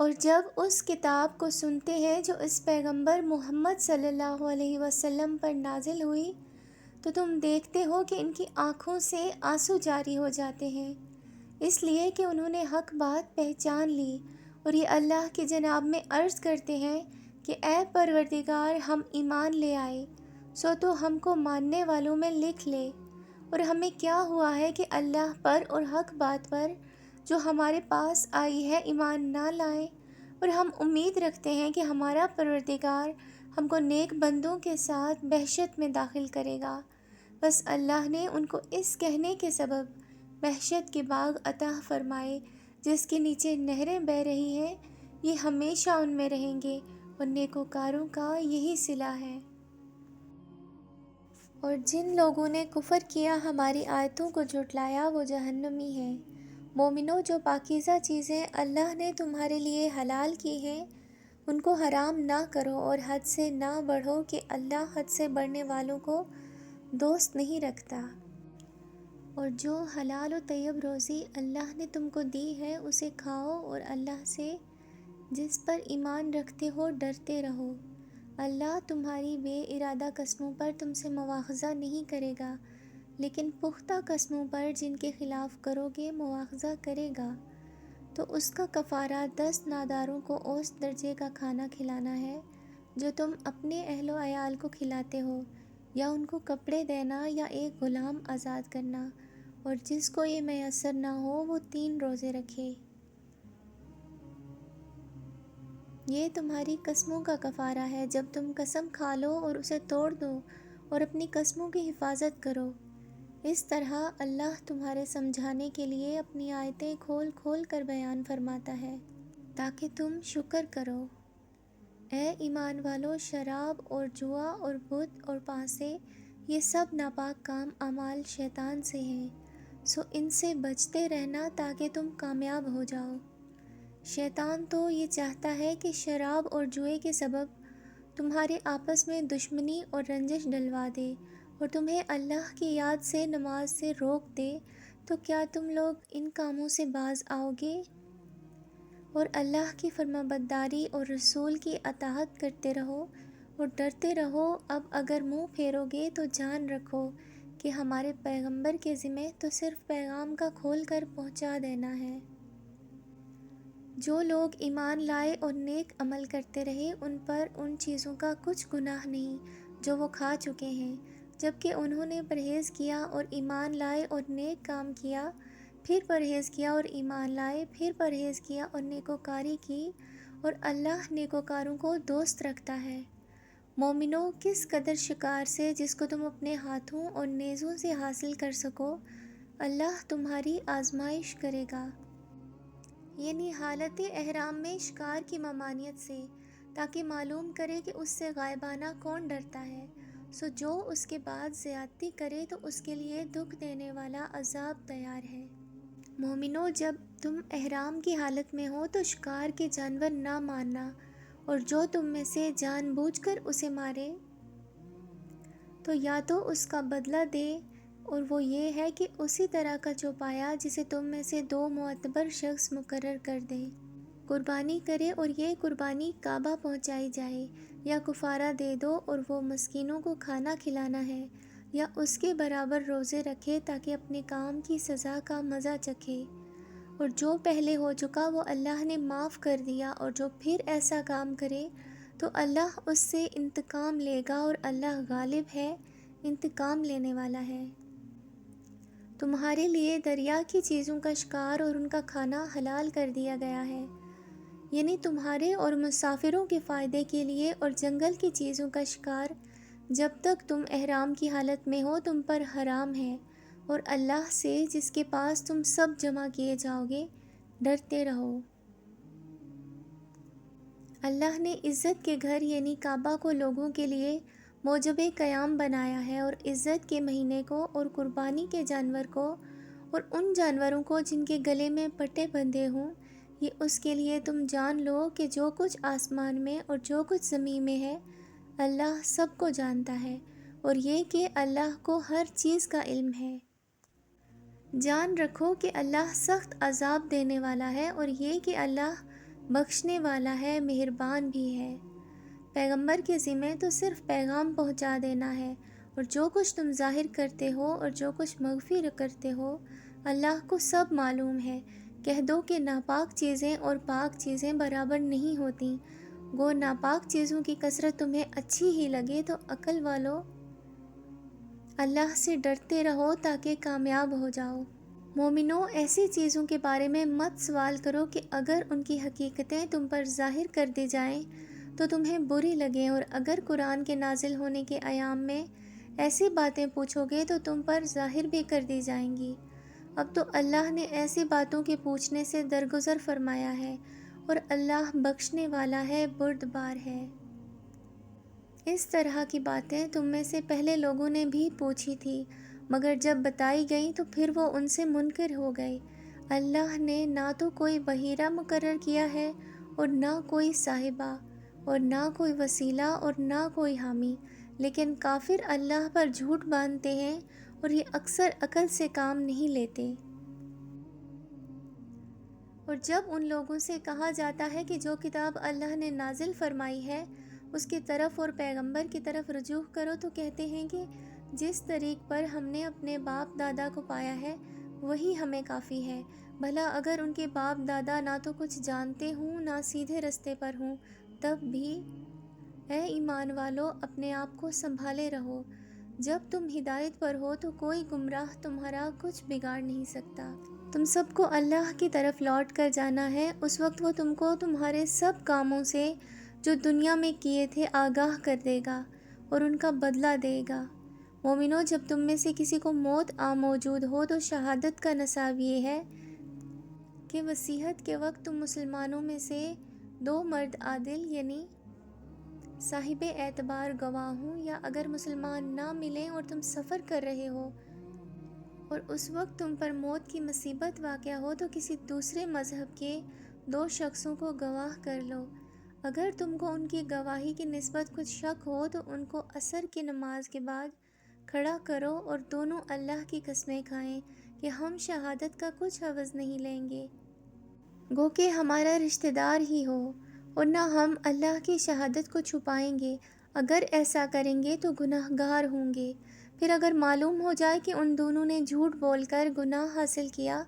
اور جب اس کتاب کو سنتے ہیں جو اس پیغمبر محمد صلی اللہ علیہ وسلم پر نازل ہوئی تو تم دیکھتے ہو کہ ان کی آنکھوں سے آنسو جاری ہو جاتے ہیں، اس لیے کہ انہوں نے حق بات پہچان لی اور یہ اللہ کی جناب میں عرض کرتے ہیں کہ اے پروردگار، ہم ایمان لے آئے، سو تو ہم کو ماننے والوں میں لکھ لے۔ اور ہمیں کیا ہوا ہے کہ اللہ پر اور حق بات پر جو ہمارے پاس آئی ہے ایمان نہ لائیں، اور ہم امید رکھتے ہیں کہ ہمارا پروردگار ہم کو نیک بندوں کے ساتھ بہشت میں داخل کرے گا۔ بس اللہ نے ان کو اس کہنے کے سبب بہشت کے باغ عطا فرمائے جس کے نیچے نہریں بہہ رہی ہیں، یہ ہمیشہ ان میں رہیں گے اور نیکوکاروں کا یہی صلہ ہے۔ اور جن لوگوں نے کفر کیا، ہماری آیتوں کو جھٹلایا، وہ جہنمی ہیں۔ مومنو، جو پاکیزہ چیزیں اللہ نے تمہارے لیے حلال کی ہیں ان کو حرام نہ کرو، اور حد سے نہ بڑھو کہ اللہ حد سے بڑھنے والوں کو دوست نہیں رکھتا۔ اور جو حلال و طیب روزی اللہ نے تم کو دی ہے اسے کھاؤ، اور اللہ سے جس پر ایمان رکھتے ہو ڈرتے رہو۔ اللہ تمہاری بے ارادہ قسموں پر تم سے مواخذہ نہیں کرے گا، لیکن پختہ قسموں پر جن کے خلاف کرو گے مواخذہ کرے گا۔ تو اس کا کفارہ 10 ناداروں کو اوسط درجے کا کھانا کھلانا ہے جو تم اپنے اہل و عیال کو کھلاتے ہو، یا ان کو کپڑے دینا، یا ایک غلام آزاد کرنا، اور جس کو یہ میسر نہ ہو وہ 3 روزے رکھے۔ یہ تمہاری قسموں کا کفارہ ہے جب تم قسم کھا لو اور اسے توڑ دو، اور اپنی قسموں کی حفاظت کرو۔ اس طرح اللہ تمہارے سمجھانے کے لیے اپنی آیتیں کھول کھول کر بیان فرماتا ہے تاکہ تم شکر کرو۔ اے ایمان والو، شراب اور جوا اور بت اور پانسے، یہ سب ناپاک کام اعمال شیطان سے ہیں، سو ان سے بچتے رہنا تاکہ تم کامیاب ہو جاؤ۔ شیطان تو یہ چاہتا ہے کہ شراب اور جوئے کے سبب تمہارے آپس میں دشمنی اور رنجش ڈلوا دے، اور تمہیں اللہ کی یاد سے، نماز سے روک دے، تو کیا تم لوگ ان کاموں سے باز آؤ گے؟ اور اللہ کی فرمانبرداری اور رسول کی اطاعت کرتے رہو اور ڈرتے رہو۔ اب اگر منہ پھیرو گے تو جان رکھو کہ ہمارے پیغمبر کے ذمہ تو صرف پیغام کا کھول کر پہنچا دینا ہے۔ جو لوگ ایمان لائے اور نیک عمل کرتے رہے ان پر ان چیزوں کا کچھ گناہ نہیں جو وہ کھا چکے ہیں، جبکہ انہوں نے پرہیز کیا اور ایمان لائے اور نیک کام کیا، پھر پرہیز کیا اور ایمان لائے، پھر پرہیز کیا اور نیکوکاری کی، اور اللہ نیکوکاروں کو دوست رکھتا ہے۔ مومنو، کس قدر شکار سے جس کو تم اپنے ہاتھوں اور نیزوں سے حاصل کر سکو اللہ تمہاری آزمائش کرے گا، یعنی حالت احرام میں شکار کی ممانعت سے، تاکہ معلوم کرے کہ اس سے غائبانہ کون ڈرتا ہے، سو جو اس کے بعد زیادتی کرے تو اس کے لیے دکھ دینے والا عذاب تیار ہے۔ مومنو، جب تم احرام کی حالت میں ہو تو شکار کے جانور نہ مارنا، اور جو تم میں سے جان بوجھ کر اسے مارے تو یا تو اس کا بدلہ دے، اور وہ یہ ہے کہ اسی طرح کا جو پایا جسے تم میں سے 2 معتبر شخص مقرر کر دیں قربانی کرے، اور یہ قربانی کعبہ پہنچائی جائے، یا کفارہ دے دو اور وہ مسکینوں کو کھانا کھلانا ہے، یا اس کے برابر روزے رکھے تاکہ اپنے کام کی سزا کا مزہ چکھے۔ اور جو پہلے ہو چکا وہ اللہ نے معاف کر دیا، اور جو پھر ایسا کام کرے تو اللہ اس سے انتقام لے گا، اور اللہ غالب ہے، انتقام لینے والا ہے۔ تمہارے لیے دریا کی چیزوں کا شکار اور ان کا کھانا حلال کر دیا گیا ہے، یعنی تمہارے اور مسافروں کے فائدے کے لیے، اور جنگل کی چیزوں کا شکار جب تک تم احرام کی حالت میں ہو تم پر حرام ہے، اور اللہ سے جس کے پاس تم سب جمع کیے جاؤ گے ڈرتے رہو۔ اللہ نے عزت کے گھر یعنی کعبہ کو لوگوں کے لیے موجب قیام بنایا ہے، اور عزت کے مہینے کو، اور قربانی کے جانور کو، اور ان جانوروں کو جن کے گلے میں پٹے بندھے ہوں، یہ اس کے لیے تم جان لو کہ جو کچھ آسمان میں اور جو کچھ زمین میں ہے اللہ سب کو جانتا ہے، اور یہ کہ اللہ کو ہر چیز کا علم ہے۔ جان رکھو کہ اللہ سخت عذاب دینے والا ہے، اور یہ کہ اللہ بخشنے والا ہے، مہربان بھی ہے۔ پیغمبر کے ذمہ تو صرف پیغام پہنچا دینا ہے، اور جو کچھ تم ظاہر کرتے ہو اور جو کچھ مخفی کرتے ہو اللہ کو سب معلوم ہے۔ کہہ دو کہ ناپاک چیزیں اور پاک چیزیں برابر نہیں ہوتیں۔ گو ناپاک چیزوں کی کثرت تمہیں اچھی ہی لگے تو عقل والو اللہ سے ڈرتے رہو تاکہ کامیاب ہو جاؤ۔ مومنو، ایسی چیزوں کے بارے میں مت سوال کرو کہ اگر ان کی حقیقتیں تم پر ظاہر کر دی جائیں تو تمہیں بری لگیں، اور اگر قرآن کے نازل ہونے کے ایام میں ایسی باتیں پوچھو گے تو تم پر ظاہر بھی کر دی جائیں گی۔ اب تو اللہ نے ایسی باتوں کے پوچھنے سے درگزر فرمایا ہے، اور اللہ بخشنے والا ہے، بردبار ہے۔ اس طرح کی باتیں تم میں سے پہلے لوگوں نے بھی پوچھی تھی، مگر جب بتائی گئیں تو پھر وہ ان سے منکر ہو گئے۔ اللہ نے نہ تو کوئی بحیرہ مقرر کیا ہے اور نہ کوئی صاحبہ اور نہ کوئی وسیلہ اور نہ کوئی حامی، لیکن کافر اللہ پر جھوٹ باندھتے ہیں اور یہ اکثر عقل سے کام نہیں لیتے۔ اور جب ان لوگوں سے کہا جاتا ہے کہ جو کتاب اللہ نے نازل فرمائی ہے اس کی طرف اور پیغمبر کی طرف رجوع کرو، تو کہتے ہیں کہ جس طریق پر ہم نے اپنے باپ دادا کو پایا ہے وہی ہمیں کافی ہے۔ بھلا اگر ان کے باپ دادا نہ تو کچھ جانتے ہوں نہ سیدھے رستے پر ہوں، تب بھی اے ایمان والو اپنے آپ کو سنبھالے رہو۔ جب تم ہدایت پر ہو تو کوئی گمراہ تمہارا کچھ بگاڑ نہیں سکتا۔ تم سب کو اللہ کی طرف لوٹ کر جانا ہے، اس وقت وہ تم کو تمہارے سب کاموں سے جو دنیا میں کیے تھے آگاہ کر دے گا اور ان کا بدلہ دے گا۔ مومنو، جب تم میں سے کسی کو موت آ موجود ہو تو شہادت کا نصاب یہ ہے کہ وصیت کے وقت تم مسلمانوں میں سے 2 مرد عادل یعنی صاحب اعتبار گواہ ہوں، یا اگر مسلمان نہ ملیں اور تم سفر کر رہے ہو اور اس وقت تم پر موت کی مصیبت واقع ہو تو کسی دوسرے مذہب کے 2 شخصوں کو گواہ کر لو۔ اگر تم کو ان کی گواہی کی نسبت کچھ شک ہو تو ان کو عصر کی نماز کے بعد کھڑا کرو اور دونوں اللہ کی قسمیں کھائیں کہ ہم شہادت کا کچھ عوض نہیں لیں گے، گو کہ ہمارا رشتہ دار ہی ہو، اور نہ ہم اللہ کی شہادت کو چھپائیں گے۔ اگر ایسا کریں گے تو گناہ گار ہوں گے۔ پھر اگر معلوم ہو جائے کہ ان دونوں نے جھوٹ بول کر گناہ حاصل کیا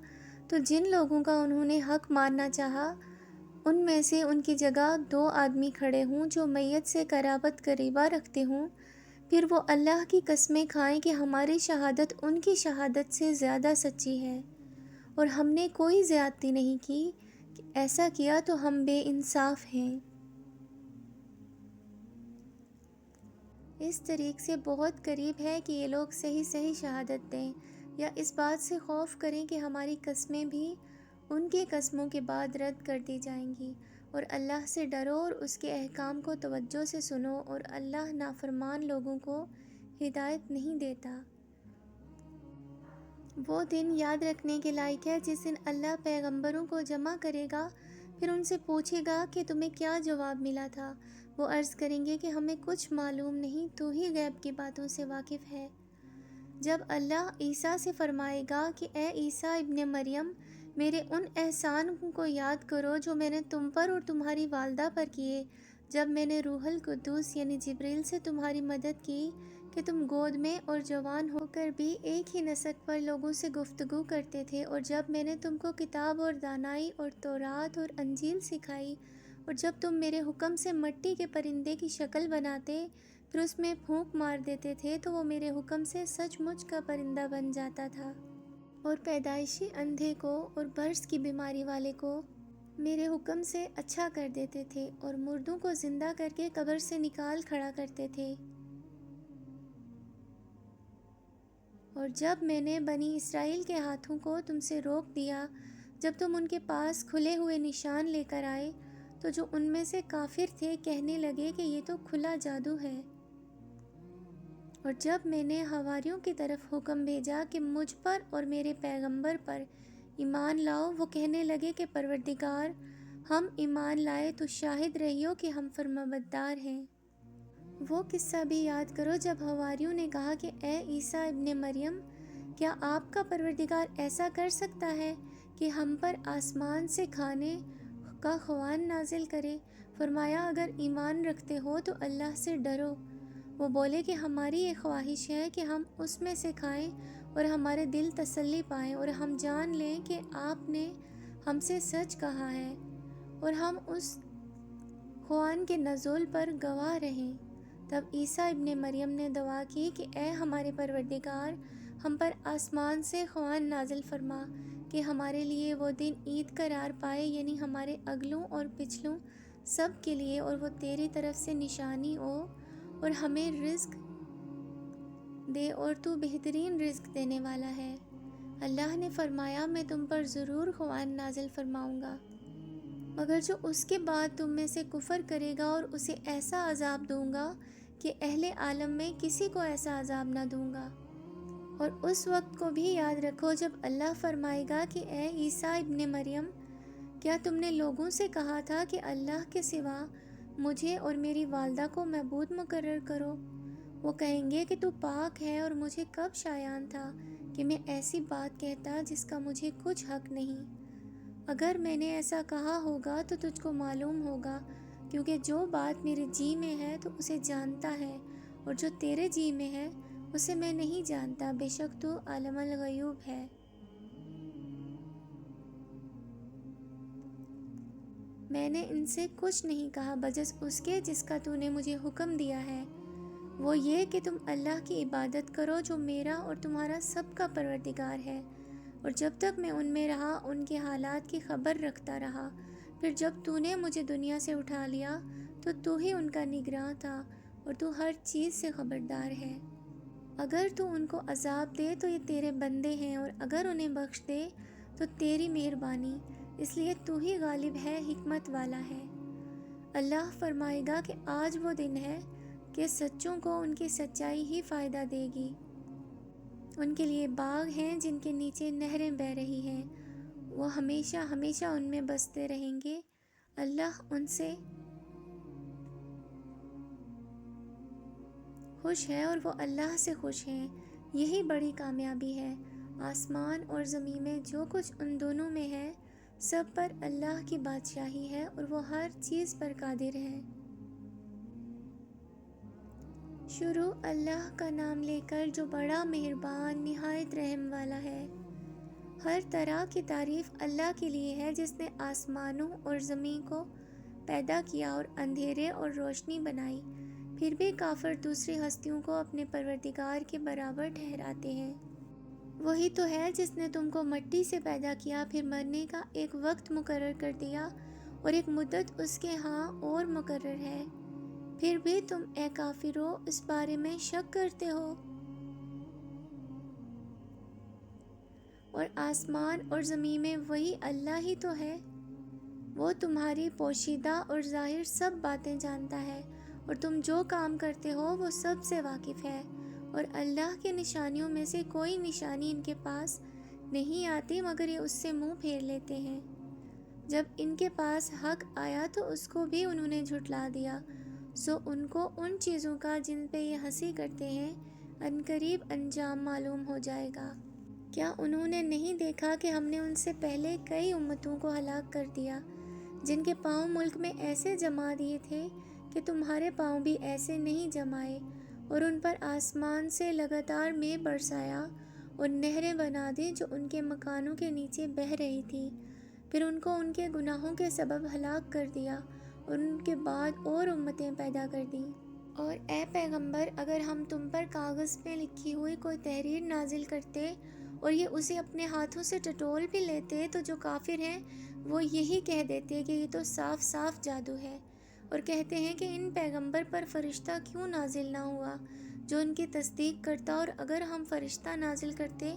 تو جن لوگوں کا انہوں نے حق ماننا چاہا ان میں سے ان کی جگہ 2 آدمی کھڑے ہوں جو میت سے قرابت قریبہ رکھتے ہوں، پھر وہ اللہ کی قسمیں کھائیں کہ ہماری شہادت ان کی شہادت سے زیادہ سچی ہے، اور ہم نے کوئی زیادتی نہیں کی، کہ ایسا کیا تو ہم بے انصاف ہیں۔ اس طریق سے بہت قریب ہے کہ یہ لوگ صحیح شہادت دیں، یا اس بات سے خوف کریں کہ ہماری قسمیں بھی ان کی قسموں کے بعد رد کر دی جائیں گی۔ اور اللہ سے ڈرو اور اس کے احکام کو توجہ سے سنو، اور اللہ نافرمان لوگوں کو ہدایت نہیں دیتا۔ وہ دن یاد رکھنے کے لائق ہے جس دن اللہ پیغمبروں کو جمع کرے گا، پھر ان سے پوچھے گا کہ تمہیں کیا جواب ملا تھا۔ وہ عرض کریں گے کہ ہمیں کچھ معلوم نہیں، تو ہی غیب کی باتوں سے واقف ہے۔ جب اللہ عیسیٰ سے فرمائے گا کہ اے عیسیٰ ابن مریم، میرے ان احسان کو یاد کرو جو میں نے تم پر اور تمہاری والدہ پر کیے، جب میں نے روح القدس یعنی جبریل سے تمہاری مدد کی کہ تم گود میں اور جوان ہو کر بھی ایک ہی نسق پر لوگوں سے گفتگو کرتے تھے، اور جب میں نے تم کو کتاب اور دانائی اور تورات اور انجیل سکھائی، اور جب تم میرے حکم سے مٹی کے پرندے کی شکل بناتے پھر اس میں پھونک مار دیتے تھے تو وہ میرے حکم سے سچ مچ کا پرندہ بن جاتا تھا، اور پیدائشی اندھے کو اور برص کی بیماری والے کو میرے حکم سے اچھا کر دیتے تھے، اور مردوں کو زندہ کر کے قبر سے نکال کھڑا کرتے تھے۔ اور جب میں نے بنی اسرائیل کے ہاتھوں کو تم سے روک دیا، جب تم ان کے پاس کھلے ہوئے نشان لے کر آئے، تو جو ان میں سے کافر تھے کہنے لگے کہ یہ تو کھلا جادو ہے۔ اور جب میں نے حواریوں کی طرف حکم بھیجا کہ مجھ پر اور میرے پیغمبر پر ایمان لاؤ، وہ کہنے لگے کہ پروردگار، ہم ایمان لائے تو شاہد رہیو کہ ہم فرمانبردار ہیں۔ وہ قصہ بھی یاد کرو جب حواریوں نے کہا کہ اے عیسیٰ ابن مریم، کیا آپ کا پروردگار ایسا کر سکتا ہے کہ ہم پر آسمان سے کا خوان نازل کرے۔ فرمایا اگر ایمان رکھتے ہو تو اللہ سے ڈرو۔ وہ بولے کہ ہماری یہ خواہش ہے کہ ہم اس میں سے کھائیں اور ہمارے دل تسلی پائیں اور ہم جان لیں کہ آپ نے ہم سے سچ کہا ہے اور ہم اس خوان کے نزول پر گواہ رہیں۔ تب عیسیٰ ابن مریم نے دعا کی کہ اے ہمارے پروردگار، ہم پر آسمان سے خوان نازل فرما کہ ہمارے لیے وہ دن عید قرار پائے، یعنی ہمارے اگلوں اور پچھلوں سب کے لیے، اور وہ تیری طرف سے نشانی ہو اور ہمیں رزق دے اور تو بہترین رزق دینے والا ہے۔ اللہ نے فرمایا میں تم پر ضرور خوان نازل فرماؤں گا، مگر جو اس کے بعد تم میں سے کفر کرے گا اور اسے ایسا عذاب دوں گا کہ اہل عالم میں کسی کو ایسا عذاب نہ دوں گا۔ اور اس وقت کو بھی یاد رکھو جب اللہ فرمائے گا کہ اے عیسیٰ ابن مریم، کیا تم نے لوگوں سے کہا تھا کہ اللہ کے سوا مجھے اور میری والدہ کو معبود مقرر کرو؟ وہ کہیں گے کہ تو پاک ہے، اور مجھے کب شایان تھا کہ میں ایسی بات کہتا جس کا مجھے کچھ حق نہیں۔ اگر میں نے ایسا کہا ہوگا تو تجھ کو معلوم ہوگا، کیونکہ جو بات میرے جی میں ہے تو اسے جانتا ہے، اور جو تیرے جی میں ہے اسے میں نہیں جانتا، بے شک تو عالم الغیوب ہے۔ میں نے ان سے کچھ نہیں کہا بجز اس کے جس کا تو نے مجھے حکم دیا ہے، وہ یہ کہ تم اللہ کی عبادت کرو جو میرا اور تمہارا سب کا پروردگار ہے، اور جب تک میں ان میں رہا ان کے حالات کی خبر رکھتا رہا۔ پھر جب تو نے مجھے دنیا سے اٹھا لیا تو ہی ان کا نگراں تھا، اور تو ہر چیز سے خبردار ہے۔ اگر تو ان کو عذاب دے تو یہ تیرے بندے ہیں، اور اگر انہیں بخش دے تو تیری مہربانی، اس لیے تو ہی غالب ہے، حکمت والا ہے۔ اللہ فرمائے گا کہ آج وہ دن ہے کہ سچوں کو ان کی سچائی ہی فائدہ دے گی۔ ان کے لیے باغ ہیں جن کے نیچے نہریں بہہ رہی ہیں، وہ ہمیشہ ہمیشہ ان میں بستے رہیں گے۔ اللہ ان سے خوش ہے اور وہ اللہ سے خوش ہیں، یہی بڑی کامیابی ہے۔ آسمان اور زمین میں جو کچھ ان دونوں میں ہے سب پر اللہ کی بادشاہی ہے، اور وہ ہر چیز پر قادر ہے۔ شروع اللہ کا نام لے کر جو بڑا مہربان نہایت رحم والا ہے۔ ہر طرح کی تعریف اللہ کے لیے ہے جس نے آسمانوں اور زمین کو پیدا کیا اور اندھیرے اور روشنی بنائی۔ پھر بھی کافر دوسری ہستیوں کو اپنے پروردگار کے برابر ٹھہراتے ہیں۔ وہی تو ہے جس نے تم کو مٹی سے پیدا کیا، پھر مرنے کا ایک وقت مقرر کر دیا اور ایک مدت اس کے ہاں اور مقرر ہے۔ پھر بھی تم اے کافرو اس بارے میں شک کرتے ہو۔ اور آسمان اور زمین میں وہی اللہ ہی تو ہے، وہ تمہاری پوشیدہ اور ظاہر سب باتیں جانتا ہے، اور تم جو کام کرتے ہو وہ سب سے واقف ہے۔ اور اللہ کی نشانیوں میں سے کوئی نشانی ان کے پاس نہیں آتی مگر یہ اس سے منہ پھیر لیتے ہیں۔ جب ان کے پاس حق آیا تو اس کو بھی انہوں نے جھٹلا دیا، سو ان کو ان چیزوں کا جن پہ یہ ہنسی کرتے ہیں عنقریب انجام معلوم ہو جائے گا۔ کیا انہوں نے نہیں دیکھا کہ ہم نے ان سے پہلے کئی امتوں کو ہلاک کر دیا جن کے پاؤں ملک میں ایسے جما دیے تھے کہ تمہارے پاؤں بھی ایسے نہیں جمائے، اور ان پر آسمان سے لگاتار مے برسایا اور نہریں بنا دی جو ان کے مکانوں کے نیچے بہہ رہی تھی۔ پھر ان کو ان کے گناہوں کے سبب ہلاک کر دیا، اور ان کے بعد اور امتیں پیدا کر دیں۔ اور اے پیغمبر، اگر ہم تم پر کاغذ پہ لکھی ہوئی کوئی تحریر نازل کرتے اور یہ اسے اپنے ہاتھوں سے ٹٹول بھی لیتے تو جو کافر ہیں وہ یہی کہہ دیتے کہ یہ تو صاف صاف جادو ہے، اور کہتے ہیں کہ ان پیغمبر پر فرشتہ کیوں نازل نہ ہوا جو ان کی تصدیق کرتا، اور اگر ہم فرشتہ نازل کرتے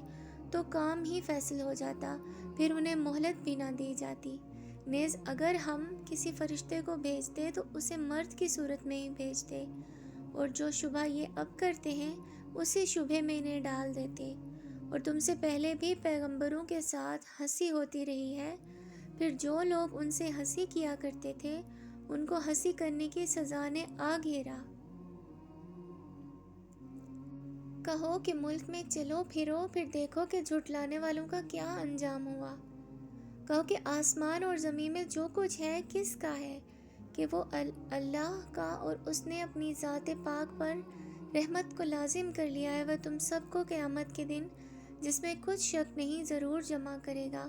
تو کام ہی فیصل ہو جاتا، پھر انہیں مہلت بھی نہ دی جاتی۔ نیز اگر ہم کسی فرشتے کو بھیجتے تو اسے مرد کی صورت میں ہی بھیجتے، اور جو شبہ یہ اب کرتے ہیں اسی شبہ میں انہیں ڈال دیتے۔ اور تم سے پہلے بھی پیغمبروں کے ساتھ ہنسی ہوتی رہی ہے، پھر جو لوگ ان سے ہنسی کیا کرتے تھے ان کو ہنسی کرنے کی سزا نے آ گھیرا۔ کہو کہ ملک میں چلو پھرو، پھر دیکھو کہ جھٹلانے والوں کا کیا انجام ہوا۔ کہو کہ آسمان اور زمین میں جو کچھ ہے کس کا ہے؟ کہ وہ اللہ کا، اور اس نے اپنی ذات پاک پر رحمت کو لازم کر لیا ہے۔ وہ تم سب کو قیامت کے دن، جس میں کچھ شک نہیں، ضرور جمع کرے گا۔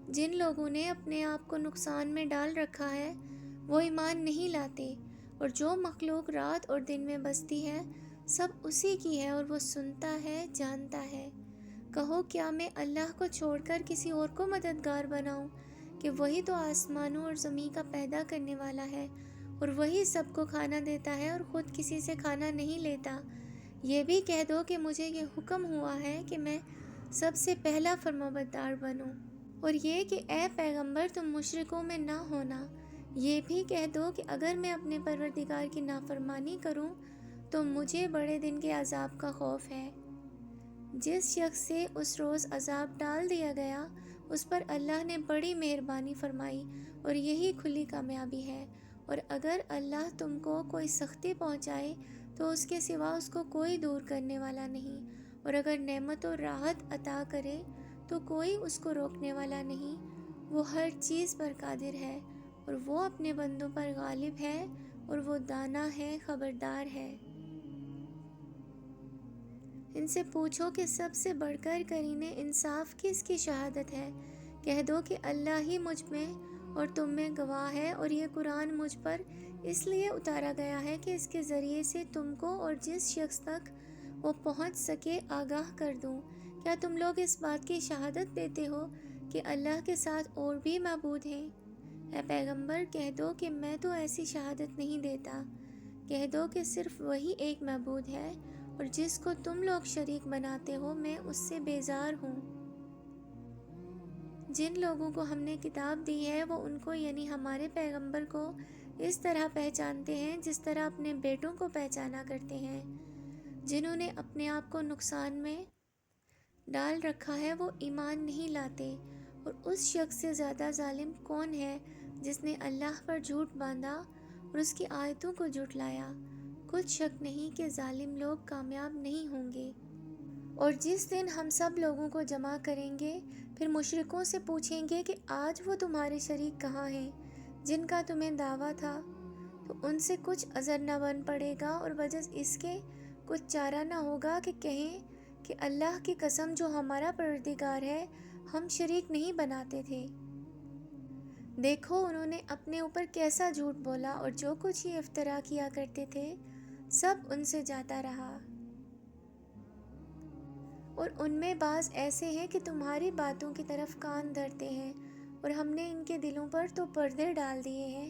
جن لوگوں نے اپنے آپ کو نقصان میں ڈال رکھا ہے وہ ایمان نہیں لاتے، اور جو مخلوق رات اور دن میں بستی ہے سب اسی کی ہے، اور وہ سنتا ہے، جانتا ہے۔ کہو کیا میں اللہ کو چھوڑ کر کسی اور کو مددگار بناؤں؟ کہ وہی تو آسمانوں اور زمین کا پیدا کرنے والا ہے، اور وہی سب کو کھانا دیتا ہے اور خود کسی سے کھانا نہیں لیتا۔ یہ بھی کہہ دو کہ مجھے یہ حکم ہوا ہے کہ میں سب سے پہلا فرمانبردار بنوں، اور یہ کہ اے پیغمبر تم مشرکوں میں نہ ہونا۔ یہ بھی کہہ دو کہ اگر میں اپنے پروردگار کی نافرمانی کروں تو مجھے بڑے دن کے عذاب کا خوف ہے۔ جس شخص سے اس روز عذاب ڈال دیا گیا اس پر اللہ نے بڑی مہربانی فرمائی، اور یہی کھلی کامیابی ہے۔ اور اگر اللہ تم کو کوئی سختی پہنچائے تو اس کے سوا اس کو کوئی دور کرنے والا نہیں، اور اگر نعمت و راحت عطا کرے تو کوئی اس کو روکنے والا نہیں۔ وہ ہر چیز پر قادر ہے، اور وہ اپنے بندوں پر غالب ہے، اور وہ دانا ہے، خبردار ہے۔ ان سے پوچھو کہ سب سے بڑھ کر قرین انصاف کس کی شہادت ہے؟ کہہ دو کہ اللہ ہی مجھ میں اور تم میں گواہ ہے، اور یہ قرآن مجھ پر اس لیے اتارا گیا ہے کہ اس کے ذریعے سے تم کو اور جس شخص تک وہ پہنچ سکے آگاہ کر دوں۔ کیا تم لوگ اس بات کی شہادت دیتے ہو کہ اللہ کے ساتھ اور بھی معبود ہیں؟ اے پیغمبر کہہ دو کہ میں تو ایسی شہادت نہیں دیتا۔ کہہ دو کہ صرف وہی ایک معبود ہے، اور جس کو تم لوگ شریک بناتے ہو میں اس سے بیزار ہوں۔ جن لوگوں کو ہم نے کتاب دی ہے وہ ان کو یعنی ہمارے پیغمبر کو اس طرح پہچانتے ہیں جس طرح اپنے بیٹوں کو پہچانا کرتے ہیں۔ جنہوں نے اپنے آپ کو نقصان میں ڈال رکھا ہے وہ ایمان نہیں لاتے، اور اس شخص سے زیادہ ظالم کون ہے جس نے اللہ پر جھوٹ باندھا اور اس کی آیتوں کو جھٹلایا۔ کچھ شک نہیں کہ ظالم لوگ کامیاب نہیں ہوں گے۔ اور جس دن ہم سب لوگوں کو جمع کریں گے پھر مشرکوں سے پوچھیں گے کہ آج وہ تمہارے شریک کہاں ہیں جن کا تمہیں دعویٰ تھا، تو ان سے کچھ عذر نہ بن پڑے گا، اور بجز اس کے کچھ چارہ نہ ہوگا کہ کہیں کہ اللہ کی قسم جو ہمارا پروردگار ہے ہم شریک نہیں بناتے تھے۔ دیکھو انہوں نے اپنے اوپر کیسا جھوٹ بولا، اور جو کچھ یہ افترا کیا کرتے تھے سب ان سے جاتا رہا۔ اور ان میں بعض ایسے ہیں کہ تمہاری باتوں کی طرف کان دھرتے ہیں، اور ہم نے ان کے دلوں پر تو پردے ڈال دیے ہیں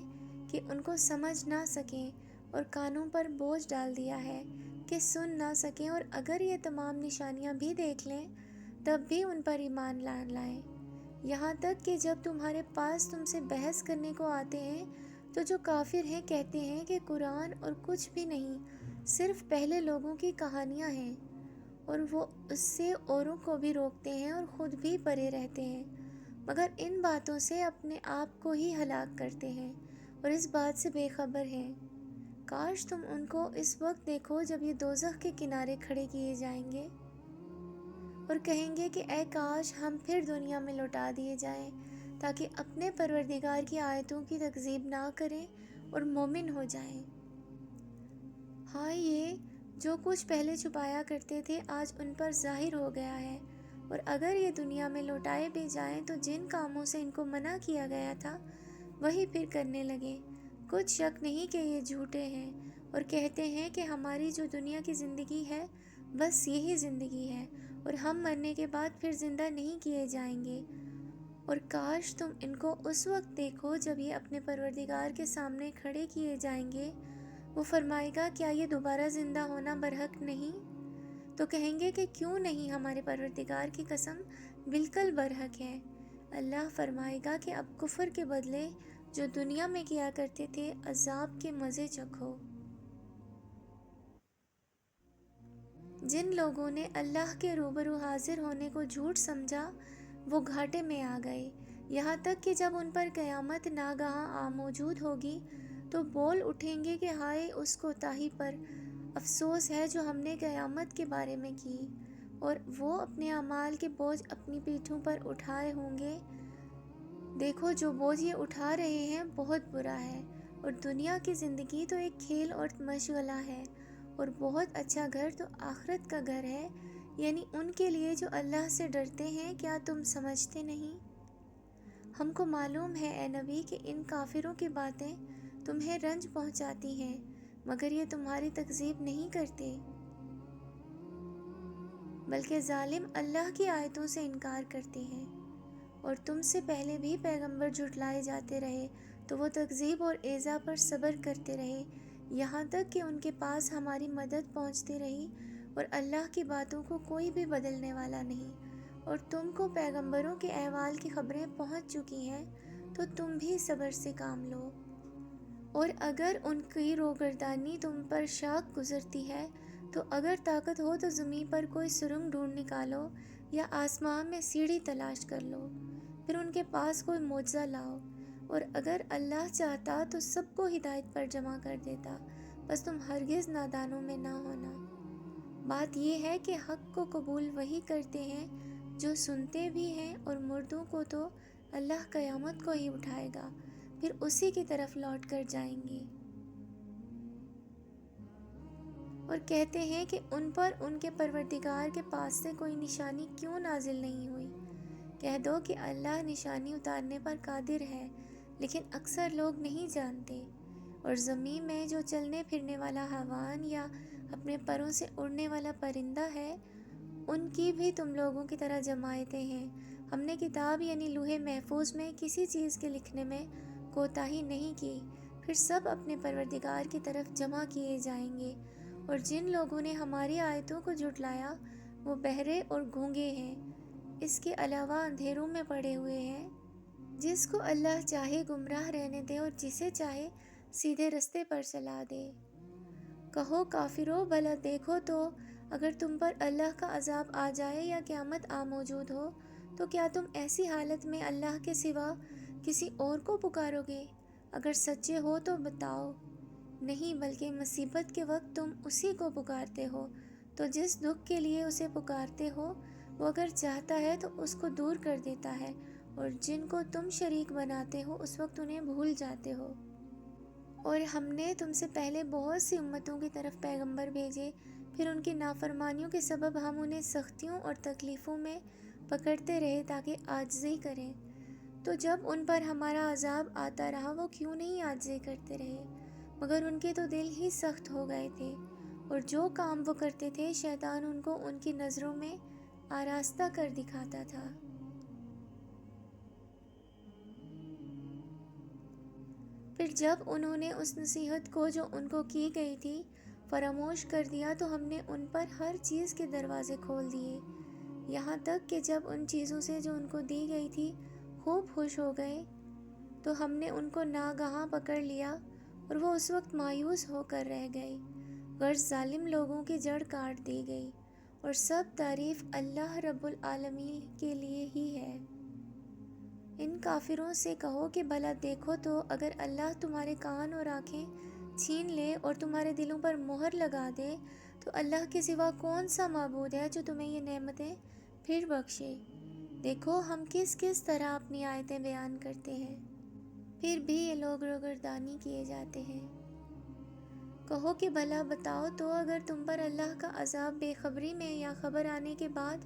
کہ ان کو سمجھ نہ سکیں، اور کانوں پر بوجھ ڈال دیا ہے کہ سن نہ سکیں، اور اگر یہ تمام نشانیاں بھی دیکھ لیں تب بھی ان پر ایمان نہ لائیں۔ یہاں تک کہ جب تمہارے پاس تم سے بحث کرنے کو آتے ہیں تو جو کافر ہیں کہتے ہیں کہ قرآن اور کچھ بھی نہیں، صرف پہلے لوگوں کی کہانیاں ہیں، اور وہ اس سے اوروں کو بھی روکتے ہیں اور خود بھی پرے رہتے ہیں، مگر ان باتوں سے اپنے آپ کو ہی ہلاک کرتے ہیں اور اس بات سے بے خبر ہیں۔ کاش تم ان کو اس وقت دیکھو جب یہ دوزخ کے کنارے کھڑے کیے جائیں گے اور کہیں گے کہ اے کاش ہم پھر دنیا میں لوٹا دیے جائیں تاکہ اپنے پروردگار کی آیتوں کی تکذیب نہ کریں اور مومن ہو جائیں۔ ہاں یہ جو کچھ پہلے چھپایا کرتے تھے آج ان پر ظاہر ہو گیا ہے، اور اگر یہ دنیا میں لوٹائے بھی جائیں تو جن کاموں سے ان کو منع کیا گیا تھا وہی پھر کرنے لگے۔ کچھ شک نہیں کہ یہ جھوٹے ہیں اور کہتے ہیں کہ ہماری جو دنیا کی زندگی ہے بس یہی زندگی ہے، اور ہم مرنے کے بعد پھر زندہ نہیں کیے جائیں گے۔ اور کاش تم ان کو اس وقت دیکھو جب یہ اپنے پروردگار کے سامنے کھڑے کیے جائیں گے، وہ فرمائے گا کیا یہ دوبارہ زندہ ہونا برحق نہیں؟ تو کہیں گے کہ کیوں نہیں، ہمارے پروردگار کی قسم بالکل برحق ہے۔ اللہ فرمائے گا کہ اب کفر کے بدلے جو دنیا میں کیا کرتے تھے عذاب کے مزے چکھو۔ جن لوگوں نے اللہ کے روبرو حاضر ہونے کو جھوٹ سمجھا وہ گھاٹے میں آ گئے، یہاں تک کہ جب ان پر قیامت ناگہاں موجود ہوگی تو بول اٹھیں گے کہ ہائے اس کوتاہی پر افسوس ہے جو ہم نے قیامت کے بارے میں کی، اور وہ اپنے اعمال کے بوجھ اپنی پیٹھوں پر اٹھائے ہوں گے، دیکھو جو بوجھ یہ اٹھا رہے ہیں بہت برا ہے، اور دنیا کی زندگی تو ایک کھیل اور مشغلہ ہے، اور بہت اچھا گھر تو آخرت کا گھر ہے، یعنی ان کے لیے جو اللہ سے ڈرتے ہیں۔ کیا تم سمجھتے نہیں؟ ہم کو معلوم ہے اے نبی کہ ان کافروں کی باتیں تمہیں رنج پہنچاتی ہیں، مگر یہ تمہاری تکذیب نہیں کرتے، بلکہ ظالم اللہ کی آیتوں سے انکار کرتے ہیں۔ اور تم سے پہلے بھی پیغمبر جھٹلائے جاتے رہے تو وہ تکذیب اور ایذا پر صبر کرتے رہے، یہاں تک کہ ان کے پاس ہماری مدد پہنچتی رہی، اور اللہ کی باتوں کو کوئی بھی بدلنے والا نہیں۔ اور تم کو پیغمبروں کے احوال کی خبریں پہنچ چکی ہیں، تو تم بھی صبر سے کام لو۔ اور اگر ان کی روگردانی تم پر شاق گزرتی ہے تو اگر طاقت ہو تو زمین پر کوئی سرنگ ڈھونڈ نکالو یا آسمان میں سیڑھی تلاش کر لو، پھر ان کے پاس کوئی معجزہ لاؤ، اور اگر اللہ چاہتا تو سب کو ہدایت پر جمع کر دیتا، بس تم ہرگز نادانوں میں نہ ہونا۔ بات یہ ہے کہ حق کو قبول وہی کرتے ہیں جو سنتے بھی ہیں، اور مردوں کو تو اللہ قیامت کو ہی اٹھائے گا، پھر اسی کی طرف لوٹ کر جائیں گے۔ اور کہتے ہیں کہ ان پر ان کے پروردگار کے پاس سے کوئی نشانی کیوں نازل نہیں ہوئی؟ کہہ دو کہ اللہ نشانی اتارنے پر قادر ہے، لیکن اکثر لوگ نہیں جانتے۔ اور زمین میں جو چلنے پھرنے والا حیوان یا اپنے پروں سے اڑنے والا پرندہ ہے، ان کی بھی تم لوگوں کی طرح جماعتیں ہیں۔ ہم نے کتاب یعنی لوح محفوظ میں کسی چیز کے لکھنے میں کوتاہی نہیں کی، پھر سب اپنے پروردگار کی طرف جمع کیے جائیں گے۔ اور جن لوگوں نے ہماری آیتوں کو جھٹلایا وہ بہرے اور گونگے ہیں، اس کے علاوہ اندھیروں میں پڑے ہوئے ہیں۔ جس کو اللہ چاہے گمراہ رہنے دے اور جسے چاہے سیدھے رستے پر چلا دے۔ کہو کافرو، بھلا دیکھو تو اگر تم پر اللہ کا عذاب آ جائے یا قیامت آ موجود ہو تو کیا تم ایسی حالت میں اللہ کے سوا کسی اور کو پکارو گے؟ اگر سچے ہو تو بتاؤ۔ نہیں، بلکہ مصیبت کے وقت تم اسی کو پکارتے ہو، تو جس دکھ کے لیے اسے پکارتے ہو وہ اگر چاہتا ہے تو اس کو دور کر دیتا ہے، اور جن کو تم شریک بناتے ہو اس وقت انہیں بھول جاتے ہو۔ اور ہم نے تم سے پہلے بہت سی امتوں کی طرف پیغمبر بھیجے، پھر ان کی نافرمانیوں کے سبب ہم انہیں سختیوں اور تکلیفوں میں پکڑتے رہے تاکہ عاجزی کریں۔ تو جب ان پر ہمارا عذاب آتا رہا وہ کیوں نہیں عاجزی کرتے رہے، مگر ان کے تو دل ہی سخت ہو گئے تھے، اور جو کام وہ کرتے تھے شیطان ان کو ان کی نظروں میں آراستہ کر دکھاتا تھا۔ پھر جب انہوں نے اس نصیحت کو جو ان کو کی گئی تھی فراموش کر دیا تو ہم نے ان پر ہر چیز کے دروازے کھول دیے، یہاں تک کہ جب ان چیزوں سے جو ان کو دی گئی تھی خوب خوش ہو گئے تو ہم نے ان کو ناگہاں پکڑ لیا، اور وہ اس وقت مایوس ہو کر رہ گئے۔ غرض ظالم لوگوں کی جڑ کاٹ دی گئی، اور سب تعریف اللہ رب العالمین کے لیے ہی ہے۔ ان کافروں سے کہو کہ بھلا دیکھو تو اگر اللہ تمہارے کان اور آنکھیں چھین لے اور تمہارے دلوں پر مہر لگا دے تو اللہ کے سوا کون سا معبود ہے جو تمہیں یہ نعمتیں پھر بخشے؟ دیکھو ہم کس کس طرح اپنی آیتیں بیان کرتے ہیں، پھر بھی یہ لوگ روگردانی کیے جاتے ہیں۔ کہو کہ بھلا بتاؤ تو اگر تم پر اللہ کا عذاب بے خبری میں یا خبر آنے کے بعد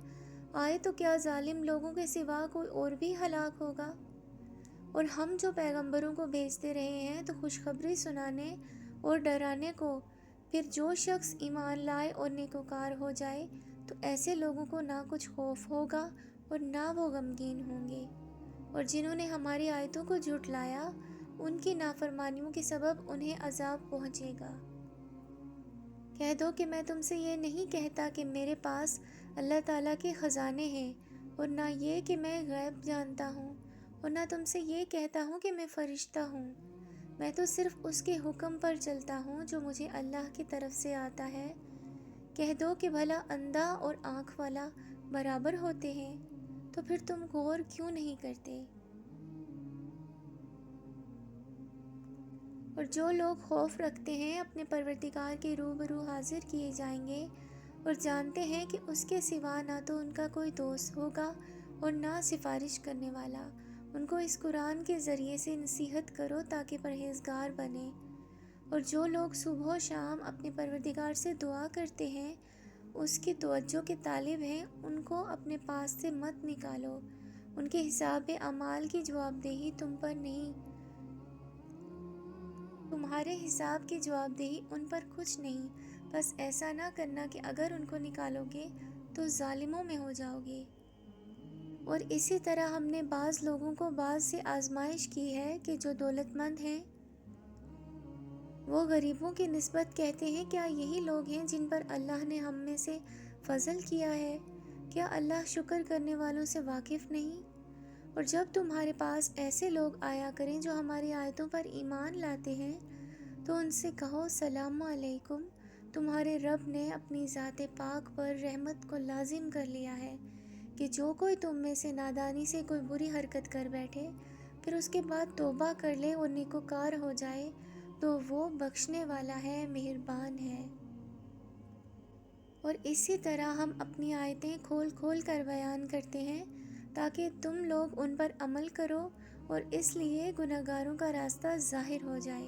آئے تو کیا ظالم لوگوں کے سوا کوئی اور بھی ہلاک ہوگا؟ اور ہم جو پیغمبروں کو بھیجتے رہے ہیں تو خوشخبری سنانے اور ڈرانے کو، پھر جو شخص ایمان لائے اور نیکوکار ہو جائے تو ایسے لوگوں کو نہ کچھ خوف ہوگا اور نہ وہ غمگین ہوں گے۔ اور جنہوں نے ہماری آیتوں کو جھٹلایا ان کی نافرمانیوں کے سبب انہیں عذاب پہنچے گا۔ کہہ دو کہ میں تم سے یہ نہیں کہتا کہ میرے پاس اللہ تعالیٰ کے خزانے ہیں، اور نہ یہ کہ میں غیب جانتا ہوں، اور نہ تم سے یہ کہتا ہوں کہ میں فرشتہ ہوں۔ میں تو صرف اس کے حکم پر چلتا ہوں جو مجھے اللہ کی طرف سے آتا ہے۔ کہہ دو کہ بھلا اندھا اور آنکھ والا برابر ہوتے ہیں، تو پھر تم غور کیوں نہیں کرتے؟ اور جو لوگ خوف رکھتے ہیں اپنے پروردگار کے روبرو حاضر کیے جائیں گے اور جانتے ہیں کہ اس کے سوا نہ تو ان کا کوئی دوست ہوگا اور نہ سفارش کرنے والا، ان کو اس قرآن کے ذریعے سے نصیحت کرو تاکہ پرہیزگار بنیں، اور جو لوگ صبح و شام اپنے پروردگار سے دعا کرتے ہیں، اس کی توجہ کے طالب ہیں، ان کو اپنے پاس سے مت نکالو۔ ان کے حساب اعمال کی جواب دہی تم پر نہیں، تمہارے حساب کی جواب دہی ان پر کچھ نہیں، بس ایسا نہ کرنا کہ اگر ان کو نکالو گے تو ظالموں میں ہو جاؤ گے۔ اور اسی طرح ہم نے بعض لوگوں کو بعض سے آزمائش کی ہے کہ جو دولت مند ہیں وہ غریبوں کی نسبت کہتے ہیں کیا یہی لوگ ہیں جن پر اللہ نے ہم میں سے فضل کیا ہے؟ کیا اللہ شکر کرنے والوں سے واقف نہیں؟ اور جب تمہارے پاس ایسے لوگ آیا کریں جو ہماری آیتوں پر ایمان لاتے ہیں تو ان سے کہو سلام علیکم، تمہارے رب نے اپنی ذات پاک پر رحمت کو لازم کر لیا ہے کہ جو کوئی تم میں سے نادانی سے کوئی بری حرکت کر بیٹھے پھر اس کے بعد توبہ کر لے اور نیکوکار ہو جائے تو وہ بخشنے والا ہے، مہربان ہے۔ اور اسی طرح ہم اپنی آیتیں کھول کھول کر بیان کرتے ہیں تاکہ تم لوگ ان پر عمل کرو اور اس لیے گناہگاروں کا راستہ ظاہر ہو جائے۔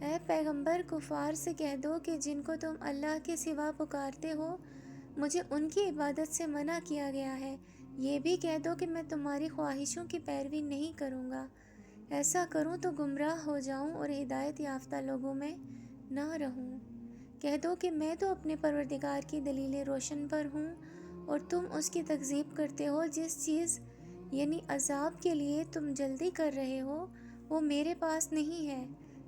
اے پیغمبر، کفار سے کہہ دو کہ جن کو تم اللہ کے سوا پکارتے ہو مجھے ان کی عبادت سے منع کیا گیا ہے۔ یہ بھی کہہ دو کہ میں تمہاری خواہشوں کی پیروی نہیں کروں گا، ایسا کروں تو گمراہ ہو جاؤں اور ہدایت یافتہ لوگوں میں نہ رہوں۔ کہہ دو کہ میں تو اپنے پروردگار کی دلیل روشن پر ہوں اور تم اس کی تکذیب کرتے ہو۔ جس چیز یعنی عذاب کے لیے تم جلدی کر رہے ہو وہ میرے پاس نہیں ہے،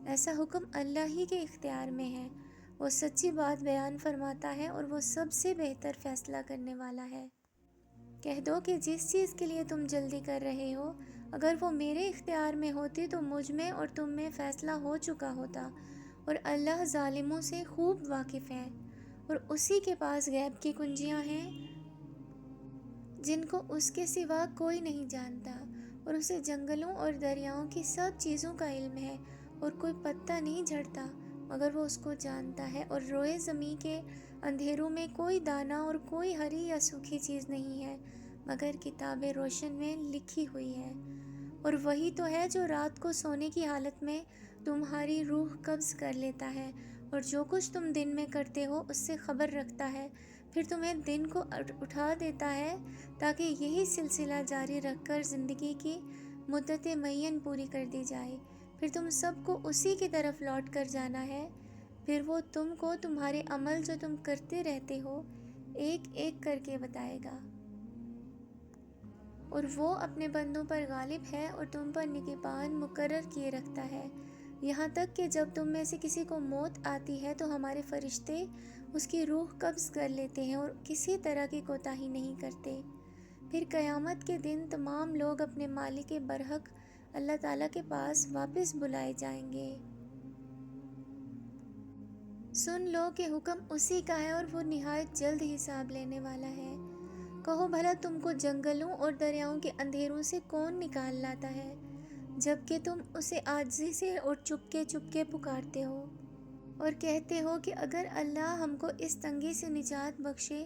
ایسا حکم اللہ ہی کے اختیار میں ہے۔ وہ سچی بات بیان فرماتا ہے اور وہ سب سے بہتر فیصلہ کرنے والا ہے۔ کہہ دو کہ جس چیز کے لیے تم جلدی کر رہے ہو اگر وہ میرے اختیار میں ہوتی تو مجھ میں اور تم میں فیصلہ ہو چکا ہوتا، اور اللہ ظالموں سے خوب واقف ہے، اور اسی کے پاس غیب کی کنجیاں ہیں جن کو اس کے سوا کوئی نہیں جانتا، اور اسے جنگلوں اور دریاؤں کی سب چیزوں کا علم ہے، اور کوئی پتا نہیں جھڑتا مگر وہ اس کو جانتا ہے، اور روئے زمین کے اندھیروں میں کوئی دانہ اور کوئی ہری یا سوکھی چیز نہیں ہے مگر کتاب روشن میں لکھی ہوئی ہے۔ اور وہی تو ہے جو رات کو سونے کی حالت میں تمہاری روح قبض کر لیتا ہے اور جو کچھ تم دن میں کرتے ہو اس سے خبر رکھتا ہے، پھر تمہیں دن کو اٹھا دیتا ہے تاکہ یہی سلسلہ جاری رکھ کر زندگی کی مدت معین پوری کر دی جائے، پھر تم سب کو اسی کی طرف لوٹ کر جانا ہے، پھر وہ تم کو تمہارے عمل جو تم کرتے رہتے ہو ایک ایک کر کے بتائے گا۔ اور وہ اپنے بندوں پر غالب ہے اور تم پر نگہبان مقرر کیے رکھتا ہے، یہاں تک کہ جب تم میں سے کسی کو موت آتی ہے تو ہمارے فرشتے اس کی روح قبض کر لیتے ہیں اور کسی طرح کی کوتاہی نہیں کرتے۔ پھر قیامت کے دن تمام لوگ اپنے مالک برحق اللہ تعالیٰ کے پاس واپس بلائے جائیں گے۔ سن لو کہ حکم اسی کا ہے اور وہ نہایت جلد حساب لینے والا ہے۔ کہو بھلا تم کو جنگلوں اور دریاؤں کے اندھیروں سے کون نکال لاتا ہے جبکہ تم اسے عاجزی سے اور چپکے چپکے پکارتے ہو اور کہتے ہو کہ اگر اللہ ہم کو اس تنگی سے نجات بخشے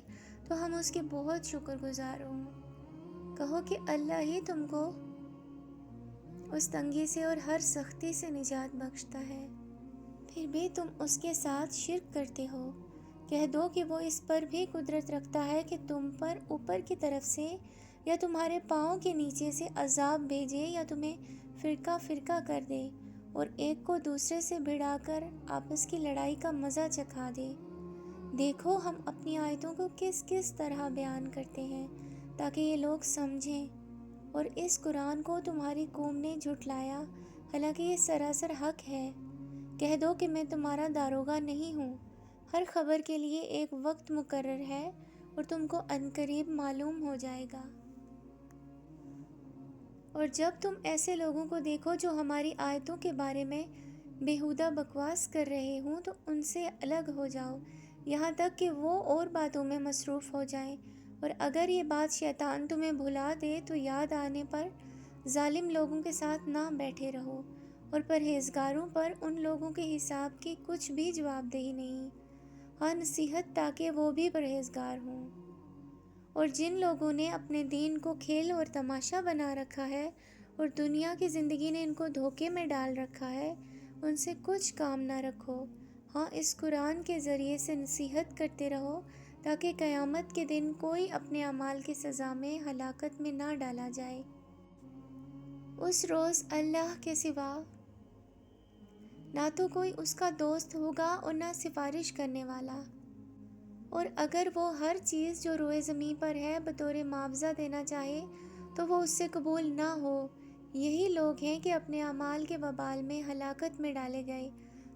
تو ہم اس کے بہت شکر گزار ہوں۔ کہو کہ اللہ ہی تم کو اس تنگی سے اور ہر سختی سے نجات بخشتا ہے، پھر بھی تم اس کے ساتھ شرک کرتے ہو۔ کہہ دو کہ وہ اس پر بھی قدرت رکھتا ہے کہ تم پر اوپر کی طرف سے یا تمہارے پاؤں کے نیچے سے عذاب بھیجے یا تمہیں فرقہ فرقہ کر دے اور ایک کو دوسرے سے بھڑا کر آپس کی لڑائی کا مزہ چکھا دے۔ دیکھو ہم اپنی آیتوں کو کس کس طرح بیان کرتے ہیں تاکہ یہ لوگ سمجھیں، اور اس قرآن کو تمہاری قوم نے جھٹلایا حالانکہ یہ سراسر حق ہے۔ کہہ دو کہ میں تمہارا داروغہ نہیں ہوں، ہر خبر کے لیے ایک وقت مقرر ہے اور تم کو عنقریب معلوم ہو جائے گا۔ اور جب تم ایسے لوگوں کو دیکھو جو ہماری آیتوں کے بارے میں بیہودہ بکواس کر رہے ہوں تو ان سے الگ ہو جاؤ یہاں تک کہ وہ اور باتوں میں مصروف ہو جائیں، اور اگر یہ بات شیطان تمہیں بھلا دے تو یاد آنے پر ظالم لوگوں کے ساتھ نہ بیٹھے رہو، اور پرہیزگاروں پر ان لوگوں کے حساب کی کچھ بھی جواب دہی نہیں، ہاں نصیحت تاکہ وہ بھی پرہیزگار ہوں۔ اور جن لوگوں نے اپنے دین کو کھیل اور تماشا بنا رکھا ہے اور دنیا کی زندگی نے ان کو دھوکے میں ڈال رکھا ہے، ان سے کچھ کام نہ رکھو۔ ہاں، اس قرآن کے ذریعے سے نصیحت کرتے رہو تاکہ قیامت کے دن کوئی اپنے اعمال کی سزا میں ہلاکت میں نہ ڈالا جائے۔ اس روز اللہ کے سوا نہ تو کوئی اس کا دوست ہوگا اور نہ سفارش کرنے والا، اور اگر وہ ہر چیز جو روئے زمین پر ہے بطور معاوضہ دینا چاہے تو وہ اس سے قبول نہ ہو۔ یہی لوگ ہیں کہ اپنے اعمال کے وبال میں ہلاکت میں ڈالے گئے،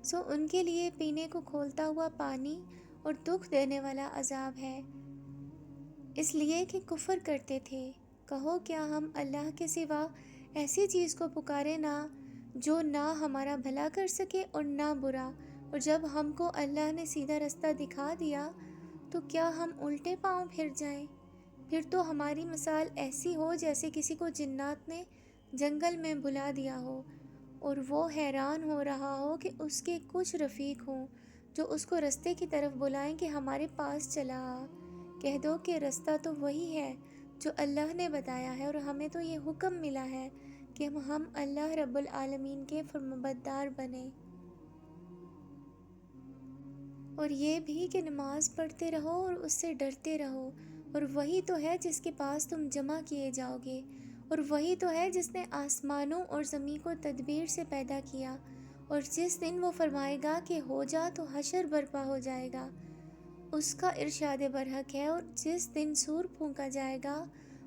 سو ان کے لیے پینے کو کھولتا ہوا پانی اور دکھ دینے والا عذاب ہے، اس لیے کہ کفر کرتے تھے۔ کہو، کیا ہم اللہ کے سوا ایسی چیز کو پکاریں نہ جو نہ ہمارا بھلا کر سکے اور نہ برا، اور جب ہم کو اللہ نے سیدھا رستہ دکھا دیا تو کیا ہم الٹے پاؤں پھر جائیں؟ پھر تو ہماری مثال ایسی ہو جیسے کسی کو جنات نے جنگل میں بلا دیا ہو اور وہ حیران ہو رہا ہو کہ اس کے کچھ رفیق ہوں جو اس کو رستے کی طرف بلائیں کہ ہمارے پاس چلا آ۔ کہہ دو کہ رستہ تو وہی ہے جو اللہ نے بتایا ہے، اور ہمیں تو یہ حکم ملا ہے کہ ہم اللہ رب العالمین کے فرمانبردار بنیں، اور یہ بھی کہ نماز پڑھتے رہو اور اس سے ڈرتے رہو، اور وہی تو ہے جس کے پاس تم جمع کیے جاؤ گے، اور وہی تو ہے جس نے آسمانوں اور زمین کو تدبیر سے پیدا کیا، اور جس دن وہ فرمائے گا کہ ہو جا تو حشر برپا ہو جائے گا، اس کا ارشاد برحق ہے، اور جس دن سور پھونکا جائے گا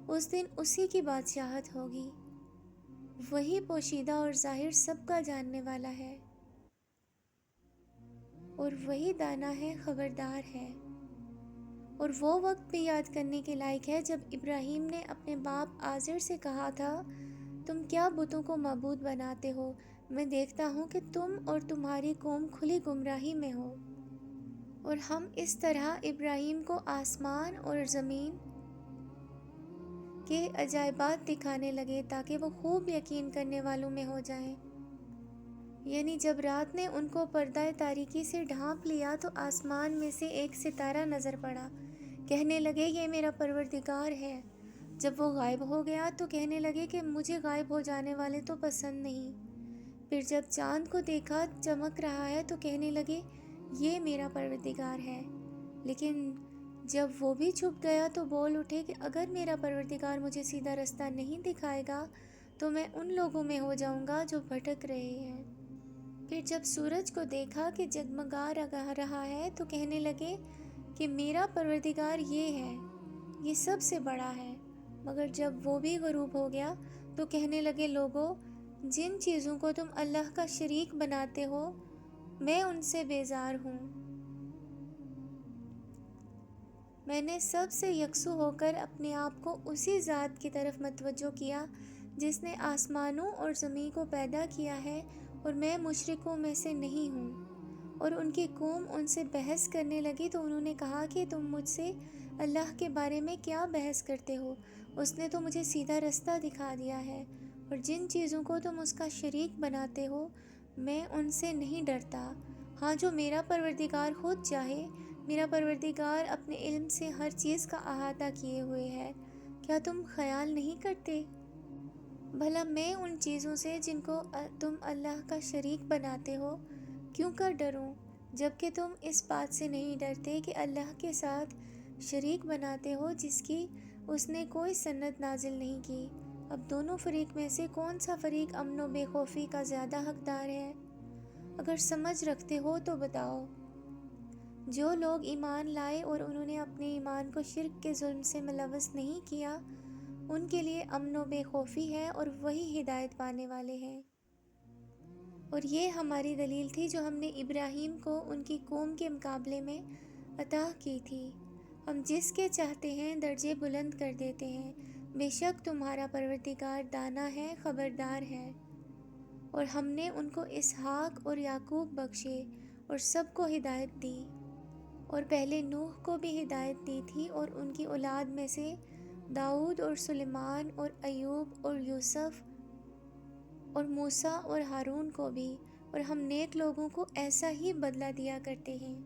اس دن اسی کی بادشاہت ہوگی۔ وہی پوشیدہ اور ظاہر سب کا جاننے والا ہے، اور وہی دانا ہے، خبردار ہے۔ اور وہ وقت بھی یاد کرنے کے لائق ہے جب ابراہیم نے اپنے باپ آزر سے کہا تھا، تم کیا بتوں کو معبود بناتے ہو؟ میں دیکھتا ہوں کہ تم اور تمہاری قوم کھلی گمراہی میں ہو۔ اور ہم اس طرح ابراہیم کو آسمان اور زمین کے عجائبات دکھانے لگے تاکہ وہ خوب یقین کرنے والوں میں ہو جائیں۔ یعنی جب رات نے ان کو پردہ تاریکی سے ڈھانپ لیا تو آسمان میں سے ایک ستارہ نظر پڑا، کہنے لگے یہ میرا پروردگار ہے۔ جب وہ غائب ہو گیا تو کہنے لگے کہ مجھے غائب ہو جانے والے تو پسند نہیں۔ پھر جب چاند کو دیکھا چمک رہا ہے تو کہنے لگے یہ میرا پروردگار ہے۔ لیکن جب وہ بھی چھپ گیا تو بول اٹھے کہ اگر میرا پروردگار مجھے سیدھا رستہ نہیں دکھائے گا تو میں ان لوگوں میں ہو جاؤں گا جو بھٹک رہے ہیں۔ پھر جب سورج کو دیکھا کہ جگمگا رہا ہے تو کہنے لگے کہ میرا پروردگار یہ ہے، یہ سب سے بڑا ہے۔ مگر جب وہ بھی غروب ہو گیا تو کہنے لگے لوگو، جن چیزوں کو تم اللہ کا شریک بناتے ہو میں ان سے بیزار ہوں۔ میں نے سب سے یکسو ہو کر اپنے آپ کو اسی ذات کی طرف متوجہ کیا جس نے آسمانوں اور زمین کو پیدا کیا ہے، اور میں مشرکوں میں سے نہیں ہوں۔ اور ان کی قوم ان سے بحث کرنے لگی تو انہوں نے کہا کہ تم مجھ سے اللہ کے بارے میں کیا بحث کرتے ہو؟ اس نے تو مجھے سیدھا رستہ دکھا دیا ہے، اور جن چیزوں کو تم اس کا شریک بناتے ہو میں ان سے نہیں ڈرتا۔ ہاں، جو میرا پروردگار خود چاہے، میرا پروردگار اپنے علم سے ہر چیز کا احاطہ کیے ہوئے ہے، کیا تم خیال نہیں کرتے؟ بھلا میں ان چیزوں سے جن کو تم اللہ کا شریک بناتے ہو کیوں کر ڈروں، جبکہ تم اس بات سے نہیں ڈرتے کہ اللہ کے ساتھ شریک بناتے ہو جس کی اس نے کوئی سند نازل نہیں کی۔ اب دونوں فریق میں سے کون سا فریق امن و بے خوفی کا زیادہ حقدار ہے؟ اگر سمجھ رکھتے ہو تو بتاؤ۔ جو لوگ ایمان لائے اور انہوں نے اپنے ایمان کو شرک کے ظلم سے ملوث نہیں کیا، ان کے لیے امن و بے خوفی ہے اور وہی ہدایت پانے والے ہیں۔ اور یہ ہماری دلیل تھی جو ہم نے ابراہیم کو ان کی قوم کے مقابلے میں عطا کی تھی۔ ہم جس کے چاہتے ہیں درجے بلند کر دیتے ہیں۔ بے شک تمہارا پروردگار دانا ہے، خبردار ہے۔ اور ہم نے ان کو اسحاق اور یعقوب بخشے اور سب کو ہدایت دی، اور پہلے نوح کو بھی ہدایت دی تھی، اور ان کی اولاد میں سے داؤد اور سلیمان اور ایوب اور یوسف اور موسیٰ اور ہارون کو بھی، اور ہم نیک لوگوں کو ایسا ہی بدلہ دیا کرتے ہیں۔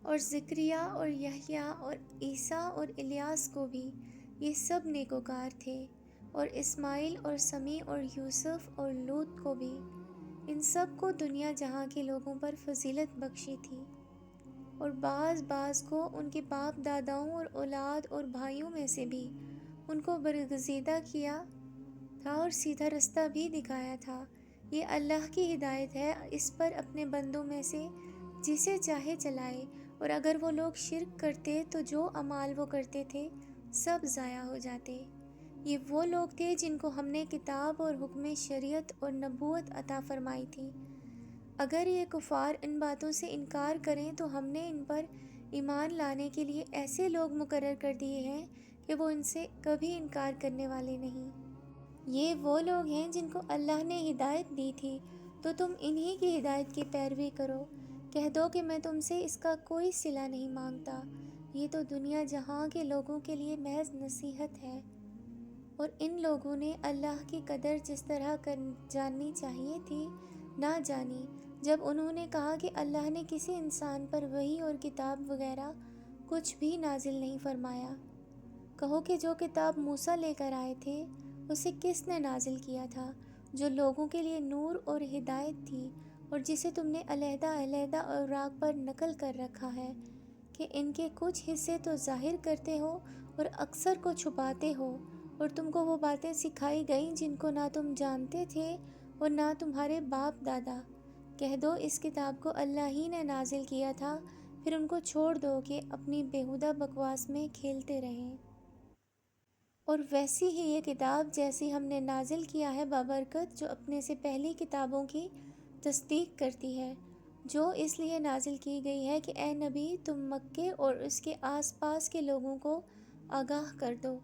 اور زکریا اور یحییٰ اور عیسیٰ اور الیاس کو بھی، یہ سب نیکوکار تھے، اور اسماعیل اور سمیع اور یوسف اور لوط کو بھی، ان سب کو دنیا جہاں کے لوگوں پر فضیلت بخشی تھی، اور بعض کو ان کے باپ داداؤں اور اولاد اور بھائیوں میں سے بھی ان کو برگزیدہ کیا تھا اور سیدھا رستہ بھی دکھایا تھا۔ یہ اللہ کی ہدایت ہے، اس پر اپنے بندوں میں سے جسے چاہے چلائے، اور اگر وہ لوگ شرک کرتے تو جو اعمال وہ کرتے تھے سب ضائع ہو جاتے۔ یہ وہ لوگ تھے جن کو ہم نے کتاب اور حکم شریعت اور نبوت عطا فرمائی تھی۔ اگر یہ کفار ان باتوں سے انکار کریں تو ہم نے ان پر ایمان لانے کے لیے ایسے لوگ مقرر کر دیے ہیں کہ وہ ان سے کبھی انکار کرنے والے نہیں۔ یہ وہ لوگ ہیں جن کو اللہ نے ہدایت دی تھی، تو تم انہی کی ہدایت کی پیروی کرو۔ کہہ دو کہ میں تم سے اس کا کوئی صلہ نہیں مانگتا، یہ تو دنیا جہاں کے لوگوں کے لیے محض نصیحت ہے۔ اور ان لوگوں نے اللہ کی قدر جس طرح جاننی چاہیے تھی نہ جانی، جب انہوں نے کہا کہ اللہ نے کسی انسان پر وحی اور کتاب وغیرہ کچھ بھی نازل نہیں فرمایا۔ کہو کہ جو کتاب موسیٰ لے کر آئے تھے اسے کس نے نازل کیا تھا، جو لوگوں کے لیے نور اور ہدایت تھی، اور جسے تم نے علیحدہ علیحدہ اوراق پر نقل کر رکھا ہے کہ ان کے کچھ حصے تو ظاہر کرتے ہو اور اکثر کو چھپاتے ہو، اور تم کو وہ باتیں سکھائی گئیں جن کو نہ تم جانتے تھے اور نہ تمہارے باپ دادا۔ کہہ دو اس کتاب کو اللہ ہی نے نازل کیا تھا، پھر ان کو چھوڑ دو کہ اپنی بیہودہ بکواس میں کھیلتے رہیں۔ اور ویسی ہی یہ کتاب جیسی ہم نے نازل کیا ہے بابرکت، جو اپنے سے پہلی کتابوں کی تصدیق کرتی ہے، جو اس لیے نازل کی گئی ہے کہ اے نبی تم مکے اور اس کے آس پاس کے لوگوں کو آگاہ کر دو،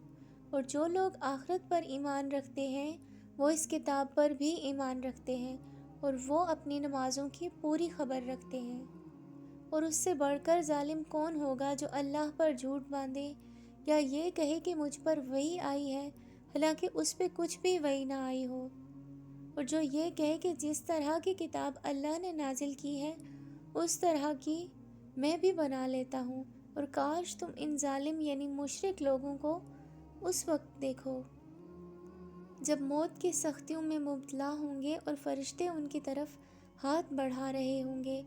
اور جو لوگ آخرت پر ایمان رکھتے ہیں وہ اس کتاب پر بھی ایمان رکھتے ہیں، اور وہ اپنی نمازوں کی پوری خبر رکھتے ہیں۔ اور اس سے بڑھ کر ظالم کون ہوگا جو اللہ پر جھوٹ باندھے یا یہ کہے کہ مجھ پر وحی آئی ہے حالانکہ اس پہ کچھ بھی وحی نہ آئی ہو، اور جو یہ کہے کہ جس طرح کی کتاب اللہ نے نازل کی ہے اس طرح کی میں بھی بنا لیتا ہوں۔ اور کاش تم ان ظالم یعنی مشرک لوگوں کو اس وقت دیکھو جب موت کی سختیوں میں مبتلا ہوں گے اور فرشتے ان کی طرف ہاتھ بڑھا رہے ہوں گے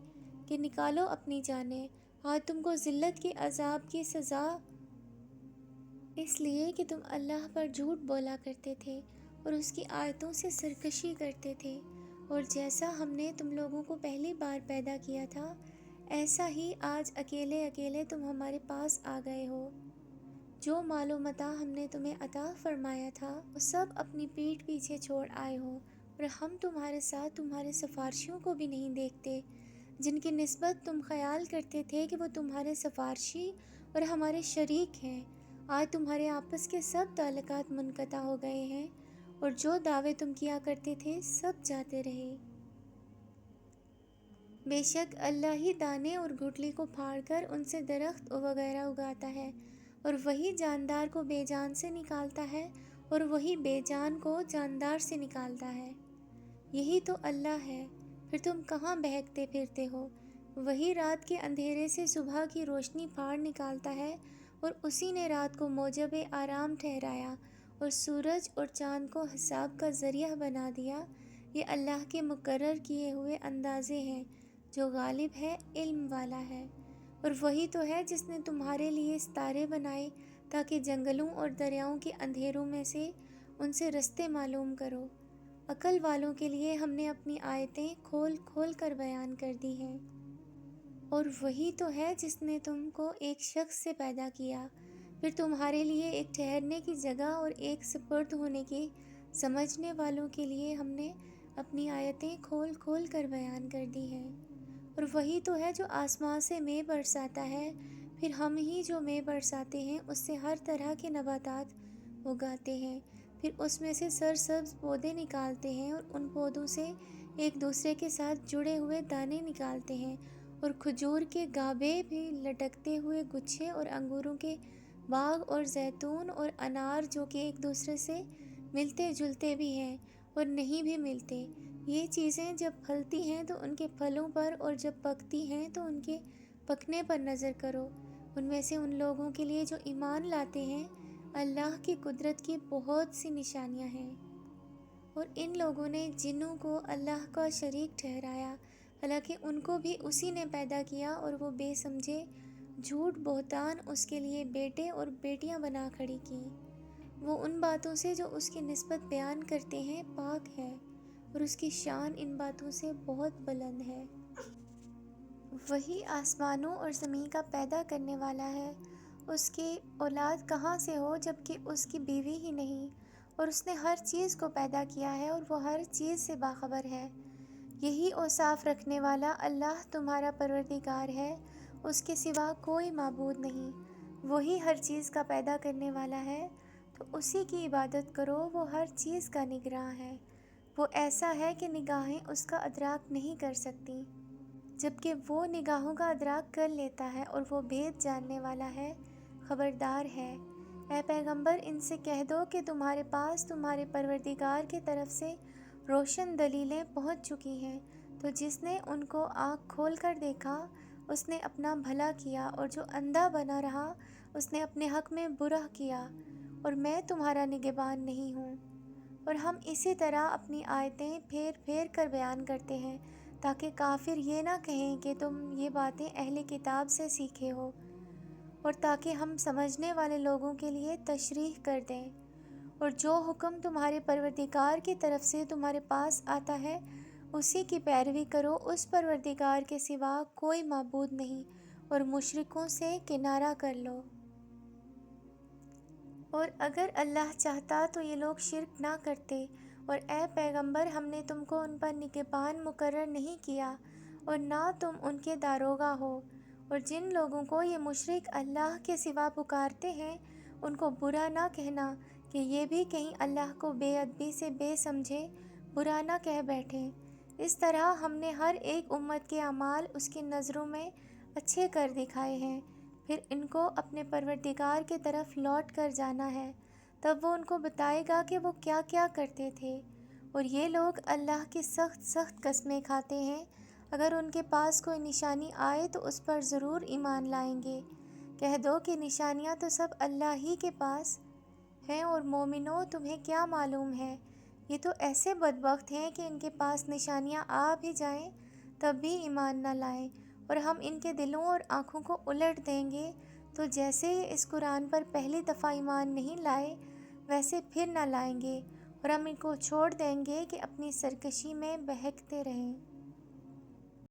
کہ نکالو اپنی جانیں، آج تم کو ذلت کے عذاب کی سزا اس لیے کہ تم اللہ پر جھوٹ بولا کرتے تھے اور اس کی آیتوں سے سرکشی کرتے تھے، اور جیسا ہم نے تم لوگوں کو پہلی بار پیدا کیا تھا ایسا ہی آج اکیلے اکیلے تم ہمارے پاس آ گئے ہو۔ جو مال و متاع ہم نے تمہیں عطا فرمایا تھا وہ سب اپنی پیٹھ پیچھے چھوڑ آئے ہو، اور ہم تمہارے ساتھ تمہارے سفارشیوں کو بھی نہیں دیکھتے جن کی نسبت تم خیال کرتے تھے کہ وہ تمہارے سفارشی اور ہمارے شریک ہیں۔ آج تمہارے آپس کے سب تعلقات منقطع ہو گئے ہیں، اور جو دعوے تم کیا کرتے تھے سب جاتے رہے۔ بے شک اللہ ہی دانے اور گٹلی کو پھاڑ کر ان سے درخت وغیرہ اگاتا ہے، اور وہی جاندار کو بے جان سے نکالتا ہے اور وہی بے جان کو جاندار سے نکالتا ہے۔ یہی تو اللہ ہے، پھر تم کہاں بہکتے پھرتے ہو؟ وہی رات کے اندھیرے سے صبح کی روشنی پھاڑ نکالتا ہے، اور اسی نے رات کو موجب آرام ٹھہرایا اور سورج اور چاند کو حساب کا ذریعہ بنا دیا۔ یہ اللہ کے مقرر کیے ہوئے اندازے ہیں، جو غالب ہے، علم والا ہے۔ اور وہی تو ہے جس نے تمہارے لیے ستارے بنائے تاکہ جنگلوں اور دریاؤں کے اندھیروں میں سے ان سے رستے معلوم کرو۔ عقل والوں کے لیے ہم نے اپنی آیتیں کھول کھول کر بیان کر دی ہیں۔ اور وہی تو ہے جس نے تم کو ایک شخص سے پیدا کیا، پھر تمہارے لیے ایک ٹھہرنے کی جگہ اور ایک سپرد ہونے کی سمجھنے والوں کے لیے ہم نے اپنی آیتیں کھول کھول کر بیان کر دی ہیں۔ اور وہی تو ہے جو آسمان سے مے برساتا ہے، پھر ہم ہی جو مے برساتے ہیں اس سے ہر طرح کے نباتات اگاتے ہیں، پھر اس میں سے سرسبز پودے نکالتے ہیں اور ان پودوں سے ایک دوسرے کے ساتھ جڑے ہوئے دانے نکالتے ہیں، اور کھجور کے گابے بھی لٹکتے ہوئے گچھے، اور انگوروں کے باغ اور زیتون اور انار جو کہ ایک دوسرے سے ملتے جلتے بھی ہیں اور نہیں بھی ملتے۔ یہ چیزیں جب پھلتی ہیں تو ان کے پھلوں پر، اور جب پکتی ہیں تو ان کے پکنے پر نظر کرو۔ ان میں سے ان لوگوں کے لیے جو ایمان لاتے ہیں اللہ کی قدرت کی بہت سی نشانیاں ہیں، اور ان لوگوں نے جنوں کو اللہ کا شریک ٹھہرایا، حالانکہ ان کو بھی اسی نے پیدا کیا، اور وہ بے سمجھے جھوٹ بہتان اس کے لیے بیٹے اور بیٹیاں بنا کھڑی کی۔ وہ ان باتوں سے جو اس کی نسبت بیان کرتے ہیں پاک ہے، اور اس کی شان ان باتوں سے بہت بلند ہے۔ وہی آسمانوں اور زمین کا پیدا کرنے والا ہے۔ اس کی اولاد کہاں سے ہو جبکہ اس کی بیوی ہی نہیں، اور اس نے ہر چیز کو پیدا کیا ہے اور وہ ہر چیز سے باخبر ہے۔ یہی اوصاف رکھنے والا اللہ تمہارا پروردگار ہے، اس کے سوا کوئی معبود نہیں۔ وہی ہر چیز کا پیدا کرنے والا ہے، تو اسی کی عبادت کرو، وہ ہر چیز کا نگراں ہے۔ وہ ایسا ہے کہ نگاہیں اس کا ادراک نہیں کر سکتی، جبکہ وہ نگاہوں کا ادراک کر لیتا ہے، اور وہ بھید جاننے والا ہے، خبردار ہے۔ اے پیغمبر، ان سے کہہ دو کہ تمہارے پاس تمہارے پروردگار کی طرف سے روشن دلیلیں پہنچ چکی ہیں، تو جس نے ان کو آنکھ کھول کر دیکھا اس نے اپنا بھلا کیا، اور جو اندھا بنا رہا اس نے اپنے حق میں برا کیا، اور میں تمہارا نگہبان نہیں ہوں۔ اور ہم اسی طرح اپنی آیتیں پھیر پھیر کر بیان کرتے ہیں تاکہ کافر یہ نہ کہیں کہ تم یہ باتیں اہل کتاب سے سیکھے ہو، اور تاکہ ہم سمجھنے والے لوگوں کے لیے تشریح کر دیں۔ اور جو حکم تمہارے پروردگار کی طرف سے تمہارے پاس آتا ہے اسی کی پیروی کرو، اس پروردگار کے سوا کوئی معبود نہیں، اور مشرکوں سے کنارہ کر لو۔ اور اگر اللہ چاہتا تو یہ لوگ شرک نہ کرتے، اور اے پیغمبر، ہم نے تم کو ان پر نگہبان مقرر نہیں کیا، اور نہ تم ان کے داروغہ ہو۔ اور جن لوگوں کو یہ مشرک اللہ کے سوا پکارتے ہیں ان کو برا نہ کہنا کہ یہ بھی کہیں اللہ کو بے ادبی سے بے سمجھے برا نہ کہہ بیٹھیں۔ اس طرح ہم نے ہر ایک امت کے اعمال اس کی نظروں میں اچھے کر دکھائے ہیں، پھر ان کو اپنے پروردگار کی طرف لوٹ کر جانا ہے، تب وہ ان کو بتائے گا کہ وہ کیا کیا کرتے تھے۔ اور یہ لوگ اللہ کی سخت سخت قسمیں کھاتے ہیں، اگر ان کے پاس کوئی نشانی آئے تو اس پر ضرور ایمان لائیں گے۔ کہہ دو کہ نشانیاں تو سب اللہ ہی کے پاس ہیں، اور مومنوں تمہیں کیا معلوم ہے، یہ تو ایسے بدبخت ہیں کہ ان کے پاس نشانیاں آ بھی جائیں تب بھی ایمان نہ لائیں، اور ہم ان کے دلوں اور آنکھوں کو الٹ دیں گے، تو جیسے یہ اس قرآن پر پہلی دفعہ ایمان نہیں لائے ویسے پھر نہ لائیں گے، اور ہم ان کو چھوڑ دیں گے کہ اپنی سرکشی میں بہکتے رہیں۔